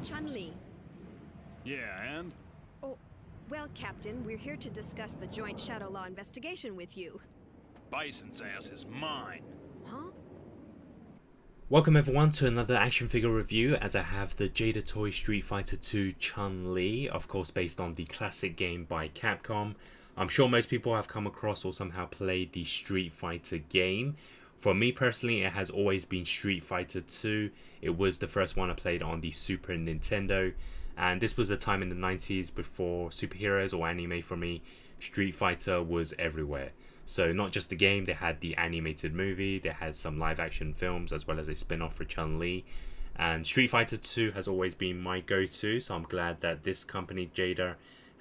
Chun Li. Yeah, and? Oh, well, Captain, we're here to discuss the joint shadow law investigation with you. Bison's ass is mine. Huh? Welcome everyone to another action figure review, as I have the Jada toy Street Fighter 2 Chun Li, of course based on the classic game by Capcom. I'm sure most people have come across or somehow played the Street Fighter game. For me personally, it has always been Street Fighter 2. It was the first one I played on the Super Nintendo, and this was the time in the 90s before superheroes or anime. For me, Street Fighter was everywhere. So not just the game, they had the animated movie, they had some live action films as well as a spin-off for Chun Li. And Street Fighter 2 has always been my go-to, so I'm glad that this company, Jada,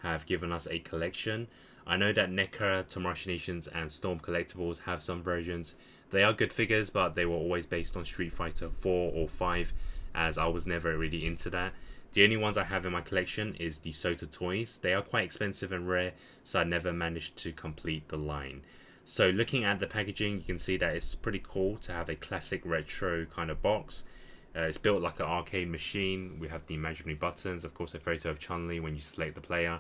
have given us a collection. I know that NECA, Tamashii Nations and Storm Collectibles have some versions. They are good figures, but they were always based on Street Fighter 4 or 5, as I was never really into that. The only ones I have in my collection is the Sota toys. They are quite expensive and rare, so I never managed to complete the line. So looking at the packaging, you can see that it's pretty cool to have a classic retro kind of box. It's built like an arcade machine. We have the imaginary buttons, of course a photo of Chun Li when you select the player.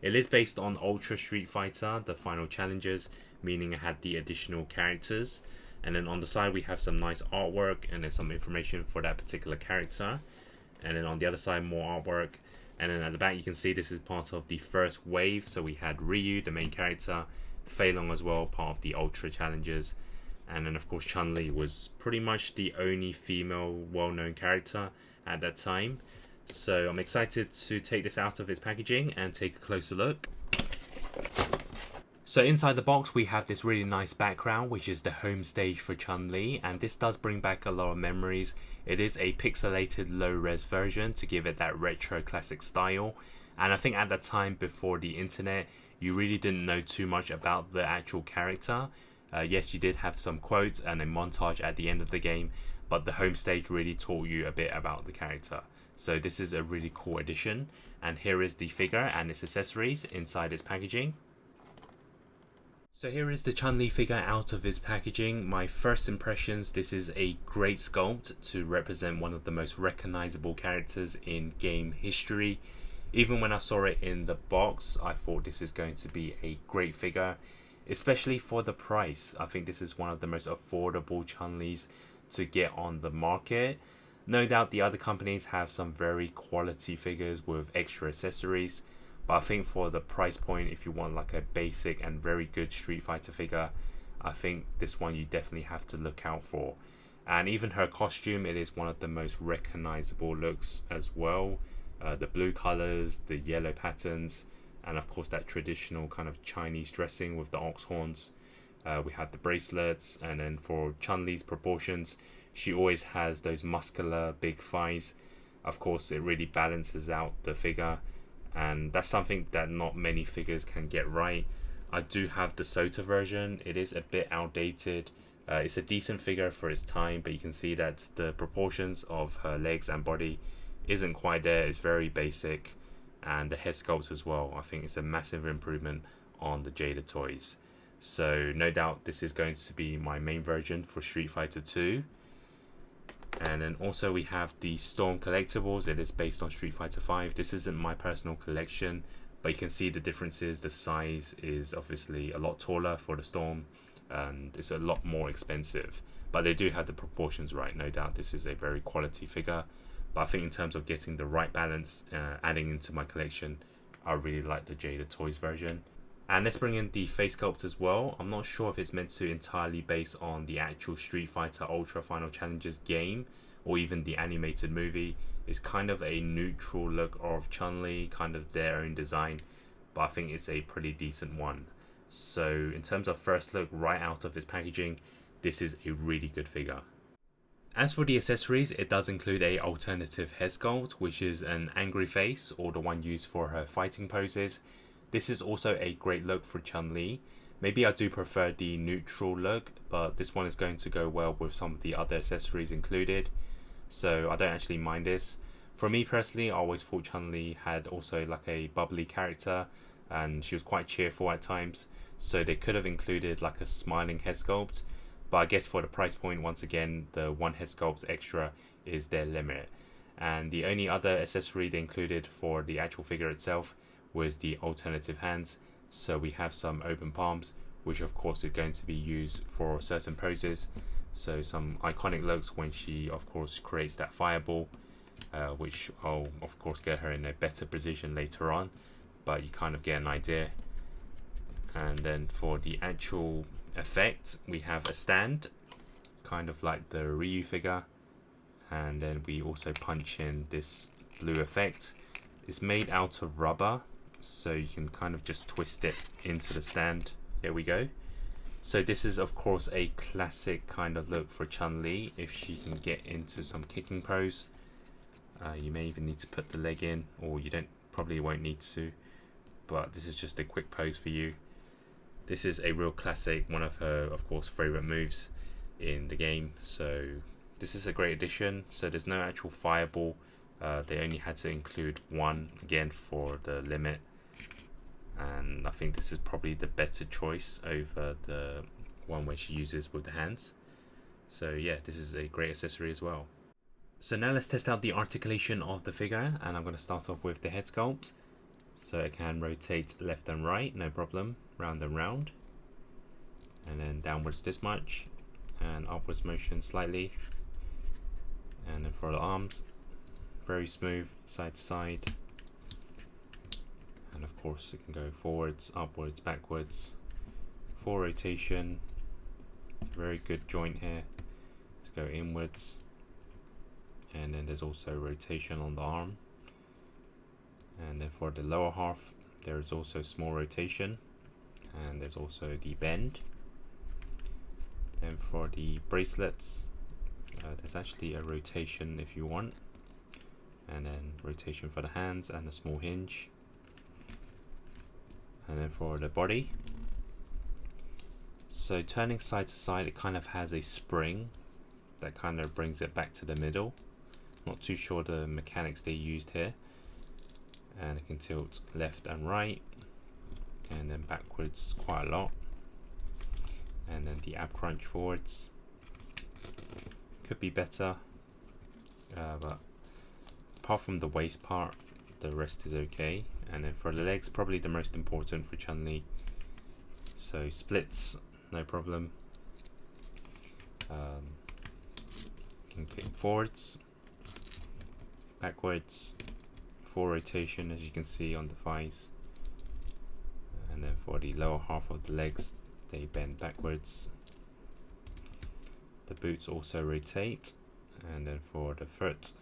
It is based on Ultra Street Fighter, the final challenges, meaning it had the additional characters. And then on the side we have some nice artwork and then some information for that particular character. And then on the other side more artwork. And then at the back you can see this is part of the first wave. So we had Ryu, the main character, Fei Long as well, part of the Ultra challenges. And then of course Chun Li was pretty much the only female well-known character at that time. So I'm excited to take this out of its packaging and take a closer look. So inside the box we have this really nice background, which is the home stage for Chun Li, and this does bring back a lot of memories. It is a pixelated low-res version to give it that retro classic style, and I think at the time before the internet you really didn't know too much about the actual character. Yes, you did have some quotes and a montage at the end of the game, but the home stage really taught you a bit about the character. So this is a really cool addition, and here is the figure and its accessories inside its packaging. So here is the Chun Li figure out of its packaging. My first impressions, this is a great sculpt to represent one of the most recognizable characters in game history. Even when I saw it in the box, I thought this is going to be a great figure, especially for the price. I think this is one of the most affordable Chun Lis to get on the market. No doubt the other companies have some very quality figures with extra accessories, but I think for the price point, if you want like a basic and very good Street Fighter figure, I think this one you definitely have to look out for. And even her costume, it is one of the most recognizable looks as well. The blue colors, the yellow patterns, and of course that traditional kind of Chinese dressing with the ox horns. We have the bracelets, and then for Chun Li's proportions, she always has those muscular big thighs. Of course it really balances out the figure, and that's something that not many figures can get right. I do have the Sota version. It is a bit outdated. It's a decent figure for its time, but you can see that the proportions of her legs and body isn't quite there. It's very basic, and the head sculpt as well, I think it's a massive improvement on the Jada toys. So no doubt this is going to be my main version for Street Fighter 2. And then also we have the Storm Collectibles. It is based on Street Fighter 5. This isn't my personal collection, but you can see the differences. The size is obviously a lot taller for the Storm, and it's a lot more expensive, but they do have the proportions right. No doubt this is a very quality figure, but I think in terms of getting the right balance, adding into my collection, I really like the Jada toys version. And let's bring in the face sculpt as well. I'm not sure if it's meant to entirely base on the actual Street Fighter Ultra Final Challenges game or even the animated movie. It's kind of a neutral look of Chun Li, kind of their own design, but I think it's a pretty decent one. So in terms of first look right out of its packaging, this is a really good figure. As for the accessories, it does include a alternative head sculpt, which is an angry face, or the one used for her fighting poses. This is also a great look for Chun Li. Maybe I do prefer the neutral look, but this one is going to go well with some of the other accessories included, so I don't actually mind this. For me personally, I always thought Chun Li had also like a bubbly character, and she was quite cheerful at times, so they could have included like a smiling head sculpt, but I guess for the price point, once again, the one head sculpt extra is their limit. And the only other accessory they included for the actual figure itself was the alternative hands. So we have some open palms, which of course is going to be used for certain poses. So some iconic looks when she of course creates that fireball, which I'll of course get her in a better position later on, but you kind of get an idea. And then for the actual effect, we have a stand, kind of like the Ryu figure, and then we also punch in this blue effect. It's made out of rubber, so you can kind of just twist it into the stand. Here we go. So this is of course a classic kind of look for Chun Li if she can get into some kicking pose. You may even need to put the leg in, or you probably won't need to, but this is just a quick pose for you. This is a real classic, one of her of course favorite moves in the game, so this is a great addition. So there's no actual fireball, they only had to include one again for the limit, and I think this is probably the better choice over the one where she uses with the hands. So yeah, this is a great accessory as well. So now let's test out the articulation of the figure, and I'm going to start off with the head sculpt. So it can rotate left and right, no problem, round and round, and then downwards this much, and upwards motion slightly. And then for the arms, very smooth, side to side, and of course it can go forwards, upwards, backwards, full rotation, very good joint here to go inwards, and then there's also rotation on the arm. And then for the lower half, there is also small rotation, and there's also the bend. And for the bracelets, there's actually a rotation if you want, and then rotation for the hands and a small hinge. And then for the body, so turning side to side, it kind of has a spring that kind of brings it back to the middle. Not too sure the mechanics they used here. And it can tilt left and right, and then backwards quite a lot, and then the ab crunch forwards could be better, but apart from the waist part, the rest is okay. And then for the legs, probably the most important for Chun Li. So splits, no problem. Can kick forwards, backwards, full rotation as you can see on the thighs. And then for the lower half of the legs, they bend backwards. The boots also rotate, and then for the foot,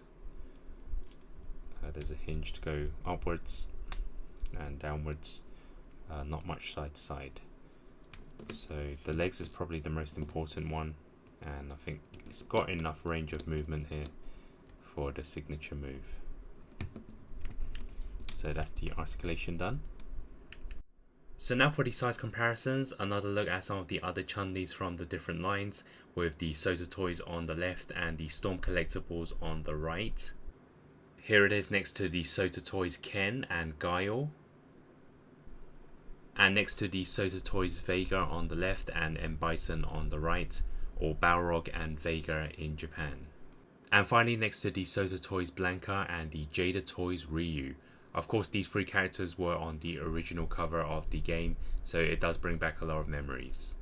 there's a hinge to go upwards and downwards, not much side to side. So the legs is probably the most important one, and I think it's got enough range of movement here for the signature move. So that's the articulation done. So now for the size comparisons, another look at some of the other Chun-Lis from the different lines, with the Sota toys on the left and the Storm collectibles on the right. Here it is next to the Sota toys Ken and Guile, and next to the Sota toys Vega on the left and M. Bison on the right, or Balrog and Vega in Japan. And finally next to the Sota toys Blanca and the Jada toys Ryu. Of course, these three characters were on the original cover of the game, so it does bring back a lot of memories.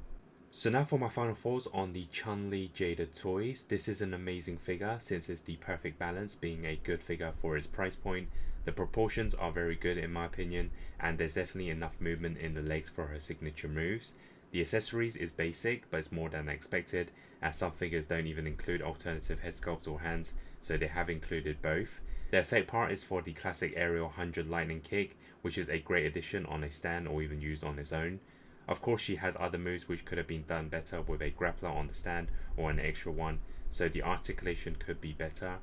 So now for my final thoughts on the Chun Li Jada toys. This is an amazing figure since it's the perfect balance, being a good figure for its price point. The proportions are very good in my opinion, and there's definitely enough movement in the legs for her signature moves. The accessories is basic, but it's more than expected, as some figures don't even include alternative head sculpts or hands, so they have included both. The effect part is for the classic aerial 100 lightning kick, which is a great addition on a stand or even used on its own. Of course, she has other moves which could have been done better with a grappler on the stand or an extra one, so the articulation could be better.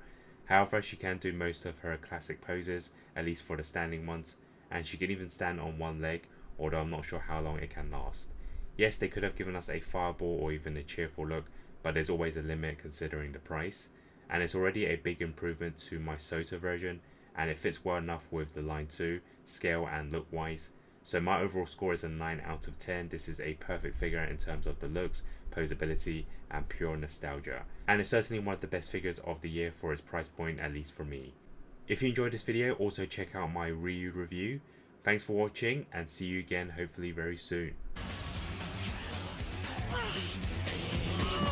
However, she can do most of her classic poses, at least for the standing ones, and she can even stand on one leg, although I'm not sure how long it can last. Yes, they could have given us a fireball or even a cheerful look, but there's always a limit considering the price. And it's already a big improvement to my Sota version, and it fits well enough with the line 2, scale and look wise. So my overall score is a 9 out of 10. This is a perfect figure in terms of the looks, posability and pure nostalgia. And it's certainly one of the best figures of the year for its price point, at least for me. If you enjoyed this video, also check out my Ryu review. Thanks for watching and see you again hopefully very soon.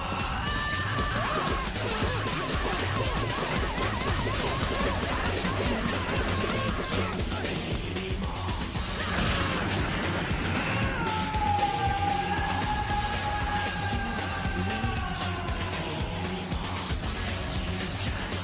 Ah!